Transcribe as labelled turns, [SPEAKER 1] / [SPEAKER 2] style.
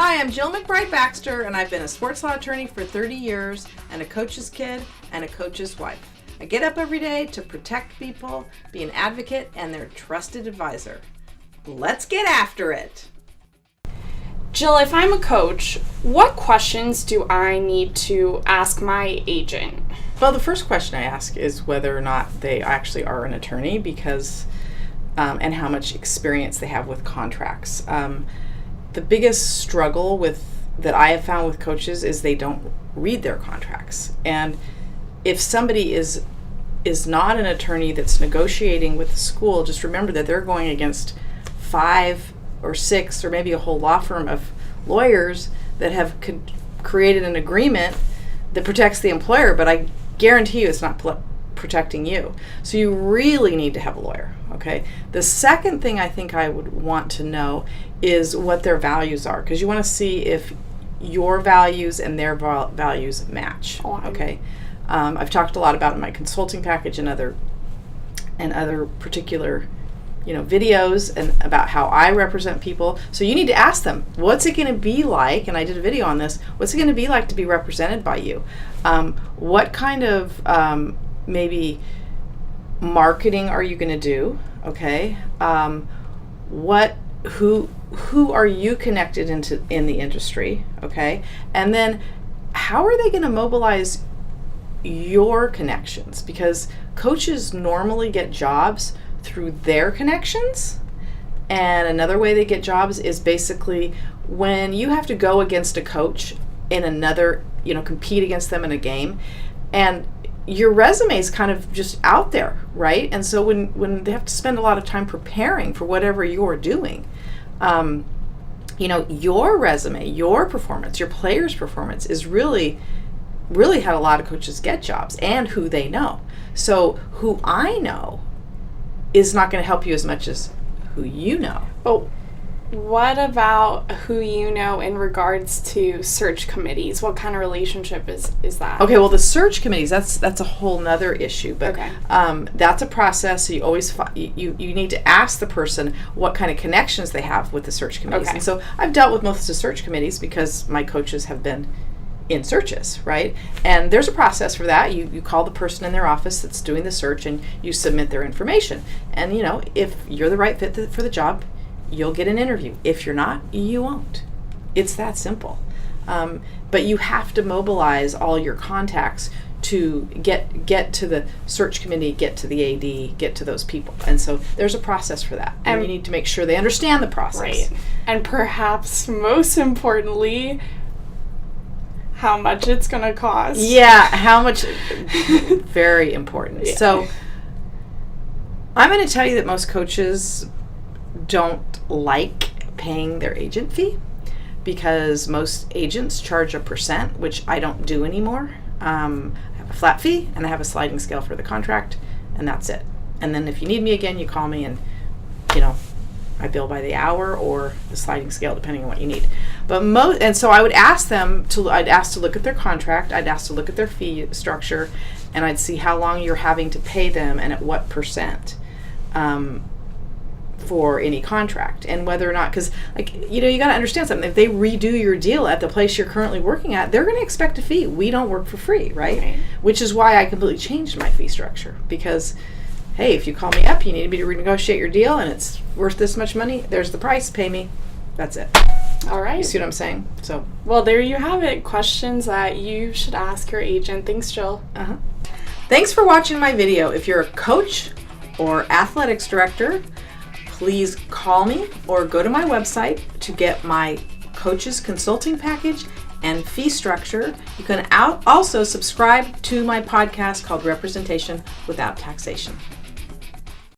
[SPEAKER 1] Hi, I'm Jill McBride Baxter, and I've been a sports law attorney for 30 years and a coach's kid and a coach's wife. I get up every day to protect people, be an advocate, and their trusted advisor. Let's get after it.
[SPEAKER 2] Jill, if I'm a coach, what questions do I need to ask my agent?
[SPEAKER 1] Well, the first question I ask is whether or not they actually are an attorney, because and how much experience they have with contracts. The biggest struggle that I have found with coaches is they don't read their contracts. And if somebody is not an attorney that's negotiating with the school, just remember that they're going against 5 or 6 or maybe a whole law firm of lawyers that have created an agreement that protects the employer, but I guarantee you it's not protecting you. So you really need to have a lawyer, okay? The second thing I think I would want to know is what their values are, because you want to see if your values and their values match, okay? I've talked a lot about it in my consulting package and other particular videos and about how I represent people. So you need to ask them, what's it going to be like, and I did a video on this, what's it going to be like to be represented by you? What kind of maybe marketing are you going to do? Okay. Who are you connected in the industry? Okay. And then how are they going to mobilize your connections? Because coaches normally get jobs through their connections. And another way they get jobs is basically when you have to go against a coach in another, compete against them in a game, and your resume is kind of just out there, right? And so when they have to spend a lot of time preparing for whatever you're doing, your resume, your performance, your player's performance is really how a lot of coaches get jobs, and who they know. So who I know is not going to help you as much as who you know.
[SPEAKER 2] But what about who you know in regards to search committees? What kind of relationship is that?
[SPEAKER 1] Okay, well, the search committees, that's a whole nother issue. But
[SPEAKER 2] okay.
[SPEAKER 1] That's a process. So you always you need to ask the person what kind of connections they have with the search committees.
[SPEAKER 2] Okay.
[SPEAKER 1] And so I've dealt with most of the search committees because my coaches have been in searches, right? And there's a process for that. You call the person in their office that's doing the search and you submit their information. And if you're the right fit for the job, you'll get an interview. If you're not, you won't. It's that simple. But you have to mobilize all your contacts to get to the search committee, get to the AD, get to those people. And so there's a process for that. And you need to make sure they understand the process.
[SPEAKER 2] Right. And perhaps most importantly, how much it's going to cost.
[SPEAKER 1] Yeah, how much. Very important. Yeah. So I'm going to tell you that most coaches don't like paying their agent fee, because most agents charge a percent, which I don't do anymore. I have a flat fee and I have a sliding scale for the contract, and that's it. And then if you need me again, you call me, and I bill by the hour or the sliding scale, depending on what you need. But and so I would ask them I'd ask to look at their contract, I'd ask to look at their fee structure, and I'd see how long you're having to pay them and at what percent for any contract, and whether or not, because you got to understand something. If they redo your deal at the place you're currently working at, they're going to expect a fee. We don't work for free, right? Which is why I completely changed my fee structure, because hey, if you call me up, you need me to renegotiate your deal and it's worth this much money, there's the price, pay me. That's it.
[SPEAKER 2] All right.
[SPEAKER 1] You see what I'm saying? So,
[SPEAKER 2] well, there you have it. Questions that you should ask your agent. Thanks, Jill.
[SPEAKER 1] Thanks for watching my video. If you're a coach or athletics director, please call me or go to my website to get my coach's consulting package and fee structure. You can also subscribe to my podcast called Representation Without Taxation.